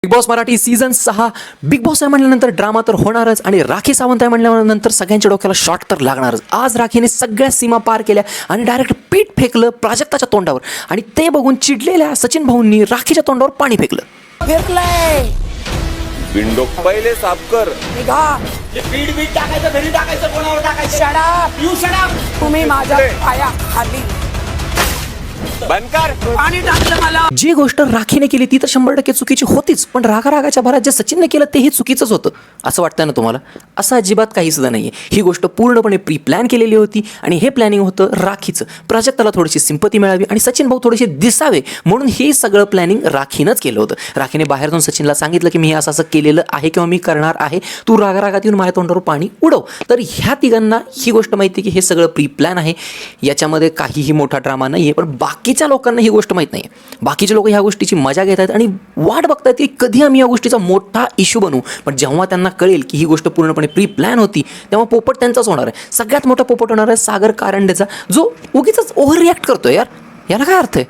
Big boss Marathi season 6 big boss आहे म्हटल्यानंतर drama तर होणारच आणि राखी सावंत आहे म्हटल्यानंतर सगळ्यांच्या डोक्याला शॉट तर लागणारच. आज राखीने सगळ्या सीमा पार केल्या आणि डायरेक्ट पीठ फेकलं प्राजक्ताच्या तोंडावर आणि ते बघून चिडलेल्या सचिन भाऊंनी राखीच्या तोंडावर पाणी फेकलं. फिरलंय विंडो पहिले साफ कर. निघा. बीट बीट टाकायचं घरी टाकायचं कोणावर टाकायचं शडा यू शट तुम्ही माझ्या पाया खाली बंद कर. पाणी टाकलं मला. जी गोष्ट राखीने केली ती तर 100% चुकीची होतीच, पण रागाच्या भरात जे सचिनने केलं तेही चुकीचंच होतं असं वाटतं ना तुम्हाला? असं अजिबात काही सुद्धा नाहीये. ही गोष्ट पूर्णपणे प्री प्लॅन केलेली होती आणि हे प्लॅनिंग होतं राखीचं. प्राजक्ताला थोडीशी सिंपती मिळावी आणि सचिन भाऊ थोडेसे दिसावे म्हणून हे सगळं प्लॅनिंग राखीनंच केलं होतं. राखीने बाहेर जाऊन सचिनला सांगितलं की मी असं असं केलेलं आहे किंवा मी करणार आहे, तू रागात येऊन माझ्या तोंडावर पाणी उडव. तर ह्या तिघांना ही गोष्ट माहिती की हे सगळं प्री प्लॅन आहे, याच्यामध्ये काहीही मोठा ड्रामा नाही आहे. पण बाकीच्या लोकांना ही गोष्ट माहीत नाही आहे. बाकीचे लोक ह्या गोष्टीची मजा घेत आहेत आणि वाट बघतायत की कधी आम्ही या गोष्टीचा मोठा इश्यू बनवू. पण जेव्हा त्यांना कळेल की ही गोष्ट पूर्णपणे प्री प्लॅन होती तेव्हा पोपट त्यांचाच होणार आहे. सगळ्यात मोठा पोपट होणार आहे सागर कारंडेचा, जो उगीच ओव्हर रिॲक्ट करतोय. यार याला काय अर्थ आहे?